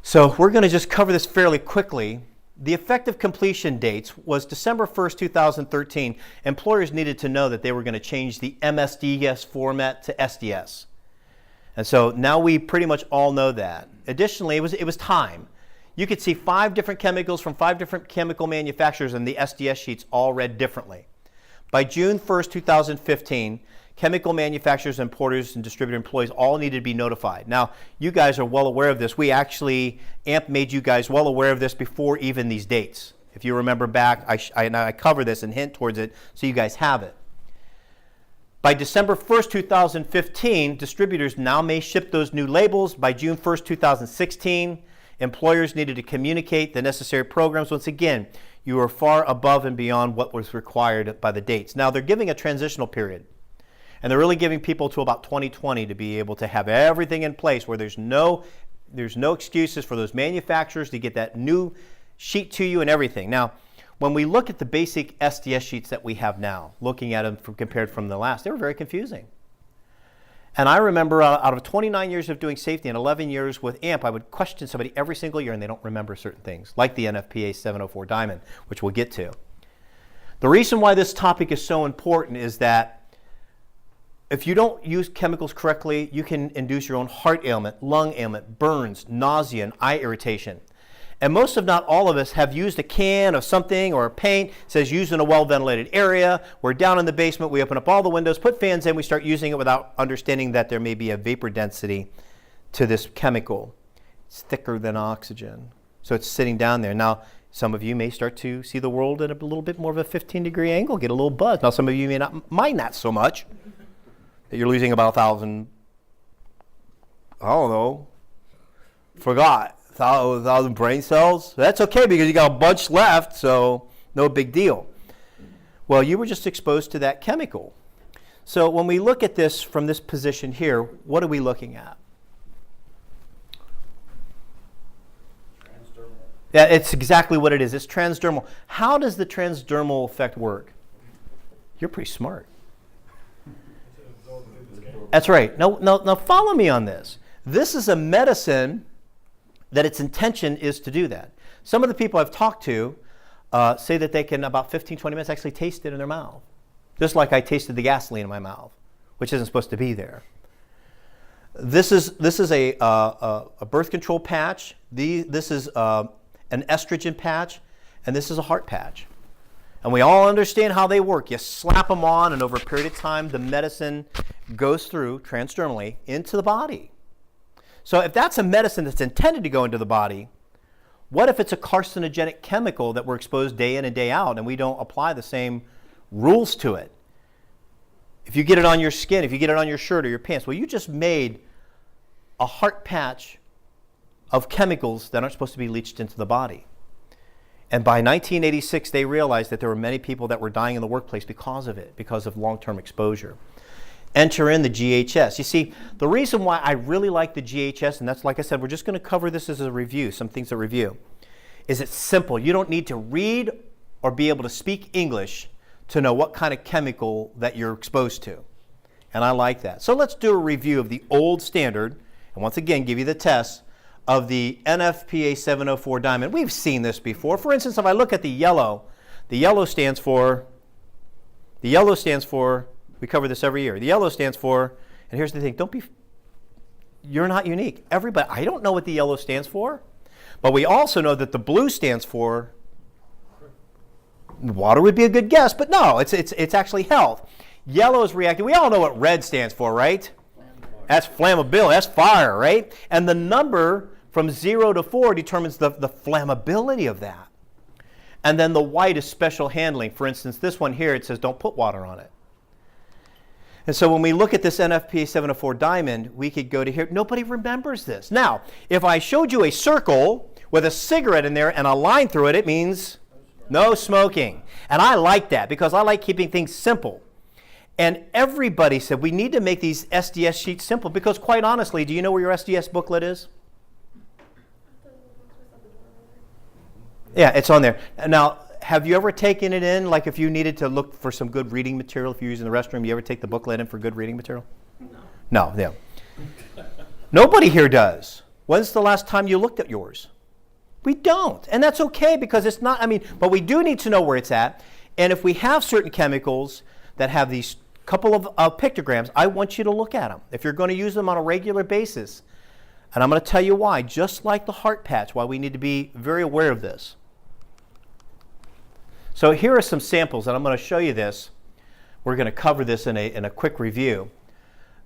So we're going to just cover this fairly quickly. The effective completion dates was December 1st, 2013. Employers needed to know that they were going to change the MSDS format to SDS. And so now we pretty much all know that. Additionally, it was time. You could see 5 different chemicals from 5 different chemical manufacturers, and the SDS sheets all read differently. By June 1st, 2015, chemical manufacturers, importers, and distributor employees all needed to be notified. Now, you guys are well aware of this. AMP made you guys well aware of this before even these dates. If you remember back, I cover this and hint towards it so you guys have it. By December 1st, 2015, distributors now may ship those new labels. By June 1st, 2016, employers needed to communicate the necessary programs. Once again, you are far above and beyond what was required by the dates. Now, they're giving a transitional period. And they're really giving people to about 2020 to be able to have everything in place where there's no excuses for those manufacturers to get that new sheet to you and everything. Now, when we look at the basic SDS sheets that we have now, looking at them compared from the last, they were very confusing. And I remember out of 29 years of doing safety and 11 years with AMP, I would question somebody every single year and they don't remember certain things, like the NFPA 704 Diamond, which we'll get to. The reason why this topic is so important is that if you don't use chemicals correctly, you can induce your own heart ailment, lung ailment, burns, nausea, and eye irritation. And most, if not all of us, have used a can of something or a paint. It says use in a well-ventilated area. We're down in the basement. We open up all the windows, put fans in. We start using it without understanding that there may be a vapor density to this chemical. It's thicker than oxygen. So it's sitting down there. Now, some of you may start to see the world at a little bit more of a 15-degree angle, get a little buzz. Now, some of you may not mind that so much, that you're losing about 1,000, I don't know, forgot, 1,000 brain cells. That's okay because you got a bunch left, so no big deal. Well, you were just exposed to that chemical. So when we look at this from this position here, what are we looking at? Transdermal. Yeah, it's exactly what it is. It's transdermal. How does the transdermal effect work? You're pretty smart. That's right. Now follow me on this. This is a medicine that its intention is to do that. Some of the people I've talked to say that they can, about 15, 20 minutes, actually taste it in their mouth. Just like I tasted the gasoline in my mouth, which isn't supposed to be there. This is a birth control patch. This is an estrogen patch, and this is a heart patch. And we all understand how they work. You slap them on, and over a period of time, the medicine goes through transdermally into the body. So if that's a medicine that's intended to go into the body, what if it's a carcinogenic chemical that we're exposed day in and day out, and we don't apply the same rules to it? If you get it on your skin, if you get it on your shirt or your pants, well, you just made a heart patch of chemicals that aren't supposed to be leached into the body. And by 1986, they realized that there were many people that were dying in the workplace because of it, because of long-term exposure. enter in the GHS. You see, the reason why I really like the GHS, and that's like I said, we're just going to cover this as a review, some things to review, is it's simple. You don't need to read or be able to speak English to know what kind of chemical that you're exposed to. And I like that. So let's do a review of the old standard, and once again, give you the test of the NFPA 704 diamond. We've seen this before. For instance, if I look at the yellow stands for, we cover this every year. The yellow stands for, and here's the thing, you're not unique. Everybody, I don't know what the yellow stands for, but we also know that the blue stands for, water would be a good guess, but no, it's actually health. Yellow is reactive. We all know what red stands for, right? That's flammability, that's fire, right? And the number from 0 to 4 determines the flammability of that. And then the white is special handling. For instance, this one here, it says don't put water on it. And so when we look at this NFPA 704 diamond, we could go to here. Nobody remembers this. Now, if I showed you a circle with a cigarette in there and a line through it, it means no smoking. And I like that because I like keeping things simple. And everybody said we need to make these SDS sheets simple because quite honestly, do you know where your SDS booklet is? Yeah, it's on there. Now, have you ever taken it in, like if you needed to look for some good reading material, if you're using the restroom, you ever take the booklet in for good reading material? No. No, yeah. Nobody here does. When's the last time you looked at yours? We don't. And that's okay because it's not, but we do need to know where it's at. And if we have certain chemicals that have these couple of pictograms, I want you to look at them. If you're going to use them on a regular basis, and I'm going to tell you why, just like the heart patch, why we need to be very aware of this. So here are some samples, and I'm going to show you this. We're going to cover this in a quick review.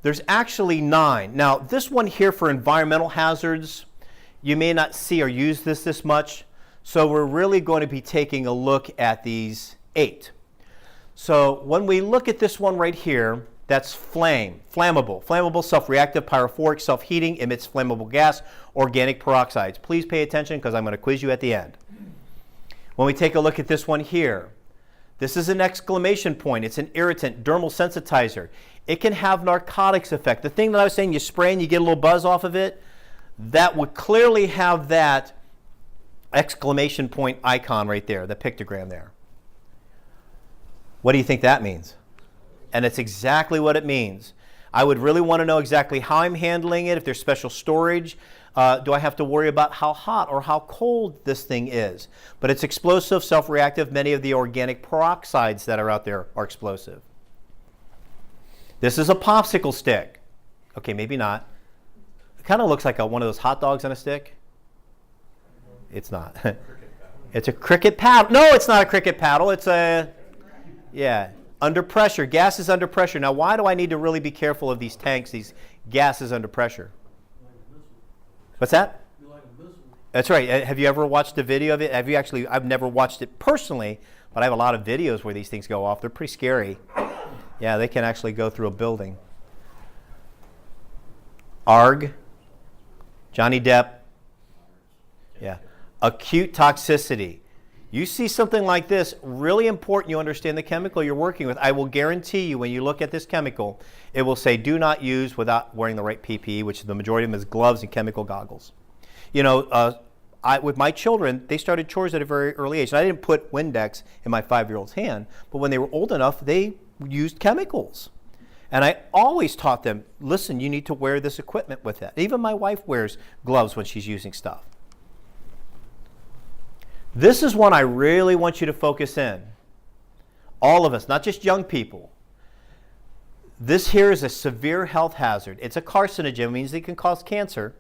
There's actually 9. Now, this one here for environmental hazards, you may not see or use this much, so we're really going to be taking a look at these 8. So when we look at this one right here, that's flammable, self-reactive, pyrophoric, self-heating, emits flammable gas, organic peroxides. Please pay attention because I'm going to quiz you at the end. When we take a look at this one here, this is an exclamation point. It's an irritant, dermal sensitizer. It can have narcotics effect. The thing that I was saying, you spray and you get a little buzz off of it, that would clearly have that exclamation point icon right there, the pictogram there. What do you think that means? And it's exactly what it means. I would really want to know exactly how I'm handling it, if there's special storage. Do I have to worry about how hot or how cold this thing is? But it's explosive, self-reactive. Many of the organic peroxides that are out there are explosive. This is a popsicle stick. Okay, maybe not. It kind of looks like one of those hot dogs on a stick. It's not. It's a cricket paddle. No, it's not a cricket paddle. It's under pressure. Gas is under pressure. Now, why do I need to really be careful of these tanks, these gases under pressure? What's that? That's right. Have you ever watched a video of it? I've never watched it personally, but I have a lot of videos where these things go off. They're pretty scary. Yeah, they can actually go through a building. ARG, Johnny Depp. Yeah. Acute toxicity. You see something like this, really important you understand the chemical you're working with. I will guarantee you when you look at this chemical, it will say do not use without wearing the right PPE, which the majority of them is gloves and chemical goggles. You know, with my children, they started chores at a very early age. And I didn't put Windex in my 5-year-old's hand, but when they were old enough, they used chemicals. And I always taught them, listen, you need to wear this equipment with it. Even my wife wears gloves when she's using stuff. This is one I really want you to focus in. All of us, not just young people. This here is a severe health hazard. It's a carcinogen, means it can cause cancer.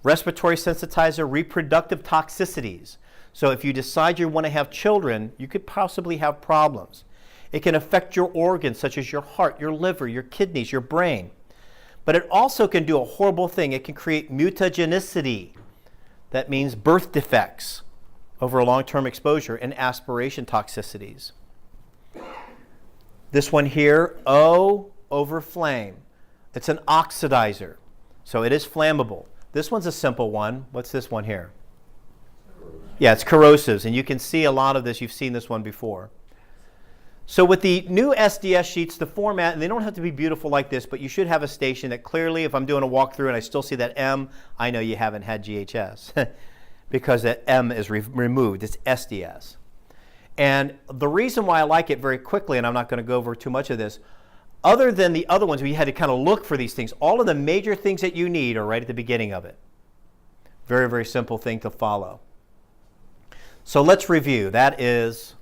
Respiratory sensitizer, reproductive toxicities. So if you decide you want to have children, you could possibly have problems. It can affect your organs, such as your heart, your liver, your kidneys, your brain. But it also can do a horrible thing. It can create mutagenicity. That means birth defects over a long-term exposure, and aspiration toxicities. This one here, O over flame. It's an oxidizer, so it is flammable. This one's a simple one. What's this one here? Yeah, it's corrosives, and you can see a lot of this. You've seen this one before. So with the new SDS sheets, the format, and they don't have to be beautiful like this, but you should have a station that clearly, if I'm doing a walkthrough and I still see that M, I know you haven't had GHS because that M is removed. It's SDS. And the reason why I like it very quickly, and I'm not going to go over too much of this, other than the other ones where you had to kind of look for these things, all of the major things that you need are right at the beginning of it. Very, very simple thing to follow. So let's review. That is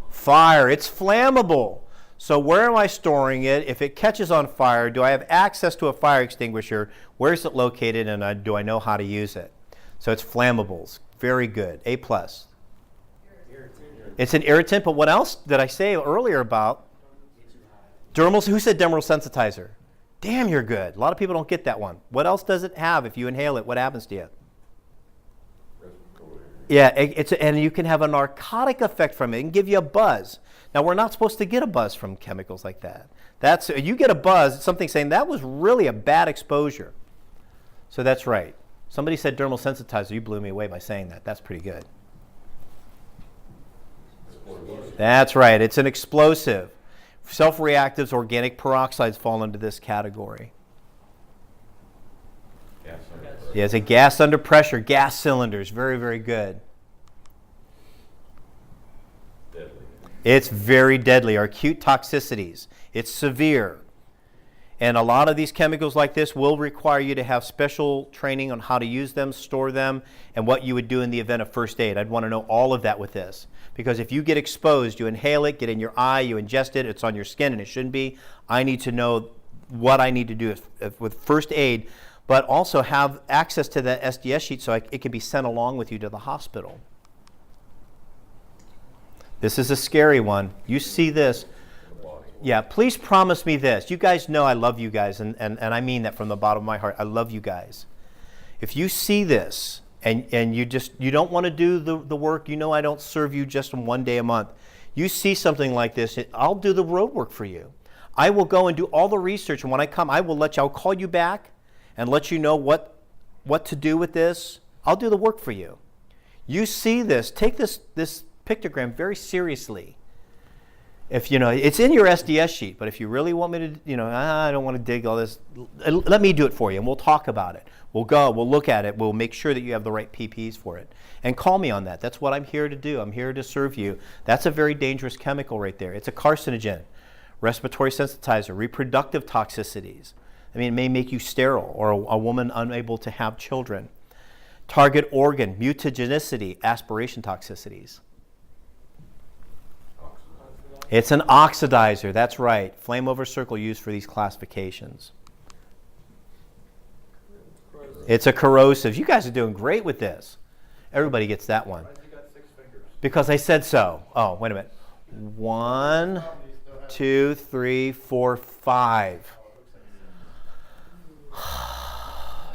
fire. It's flammable. So where am I storing it? If it catches on fire, do I have access to a fire extinguisher? Where is it located, and do I know how to use it? So it's flammables. Very good. A+. It's an irritant, but what else did I say earlier about dermal? Who said dermal sensitizer? Damn, you're good. A lot of people don't get that one. What else does it have if you inhale it? What happens to you? Yeah, and you can have a narcotic effect from it. It can give you a buzz. Now, we're not supposed to get a buzz from chemicals like that. You get a buzz, it's something saying that was really a bad exposure. So that's right. Somebody said dermal sensitizer. You blew me away by saying that. That's pretty good. That's right. It's an explosive. Self-reactives, organic peroxides fall into this category. Yeah, it's a gas under pressure, gas cylinders. Very, very good. Deadly. It's very deadly. Our acute toxicities. It's severe. And a lot of these chemicals like this will require you to have special training on how to use them, store them, and what you would do in the event of first aid. I'd want to know all of that with this. Because if you get exposed, you inhale it, get in your eye, you ingest it, it's on your skin, and it shouldn't be. I need to know what I need to do with first aid, but also have access to the SDS sheet so it can be sent along with you to the hospital. This is a scary one. You see this. Yeah, please promise me this. You guys know I love you guys, and I mean that from the bottom of my heart. I love you guys. If you see this and you don't want to do the work, you know I don't serve you just one day a month. You see something like this, I'll do the road work for you. I will go and do all the research, and when I come, I'll call you back and let you know what to do with this. I'll do the work for you. You see this, take this pictogram very seriously. If it's in your SDS sheet, but if you really want me to, I don't want to dig all this, let me do it for you, and we'll talk about it. We'll look at it, we'll make sure that you have the right PPs for it. And call me on that. That's what I'm here to do. I'm here to serve you. That's a very dangerous chemical right there. It's a carcinogen, respiratory sensitizer, reproductive toxicities. I mean, it may make you sterile or a woman unable to have children. Target organ, mutagenicity, aspiration toxicities. It's an oxidizer, that's right. Flame over circle used for these classifications. It's a corrosive. You guys are doing great with this. Everybody gets that one. Because I said so. Oh, wait a minute. 1, 2, 3, 4, 5.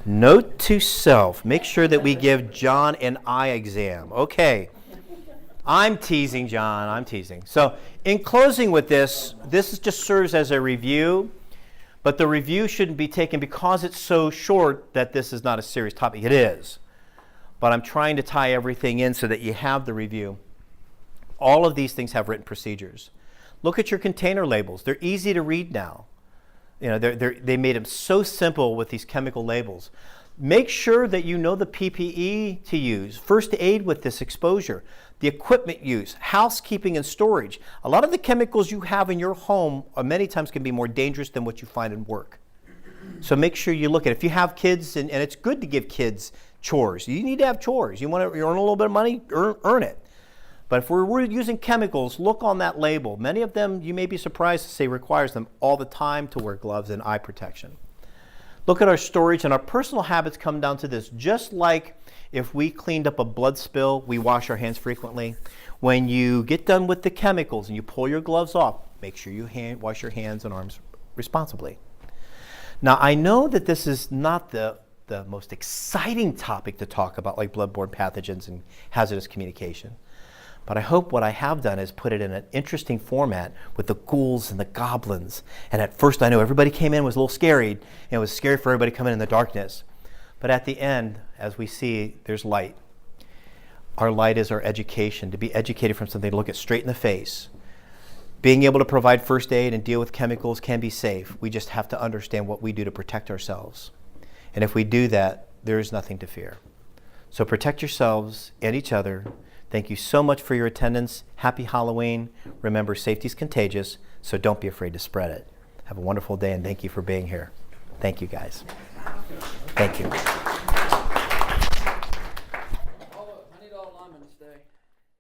Note to self, make sure that we give John an eye exam. Okay. I'm teasing, John. I'm teasing. So in closing with this just serves as a review, but the review shouldn't be taken because it's so short that this is not a serious topic. It is. But I'm trying to tie everything in so that you have the review. All of these things have written procedures. Look at your container labels. They're easy to read now. They made them so simple with these chemical labels. Make sure that you know the PPE to use, first aid with this exposure, the equipment use, housekeeping and storage. A lot of the chemicals you have in your home many times can be more dangerous than what you find in work. So make sure you look at it. If you have kids, and it's good to give kids chores. You need to have chores. You want to earn a little bit of money, earn it. But if we're using chemicals, look on that label. Many of them, you may be surprised to say, requires them all the time to wear gloves and eye protection. Look at our storage, and our personal habits come down to this. Just like if we cleaned up a blood spill, we wash our hands frequently. When you get done with the chemicals and you pull your gloves off, make sure you wash your hands and arms responsibly. Now, I know that this is not the most exciting topic to talk about, like bloodborne pathogens and hazardous communication. But I hope what I have done is put it in an interesting format with the ghouls and the goblins. And at first I know everybody came in was a little scary. And it was scary for everybody coming in the darkness. But at the end, as we see, there's light. Our light is our education, to be educated from something, to look it straight in the face. Being able to provide first aid and deal with chemicals can be safe. We just have to understand what we do to protect ourselves. And if we do that, there is nothing to fear. So protect yourselves and each other. Thank you so much for your attendance. Happy Halloween. Remember, safety is contagious, so don't be afraid to spread it. Have a wonderful day, and thank you for being here. Thank you, guys. Thank you.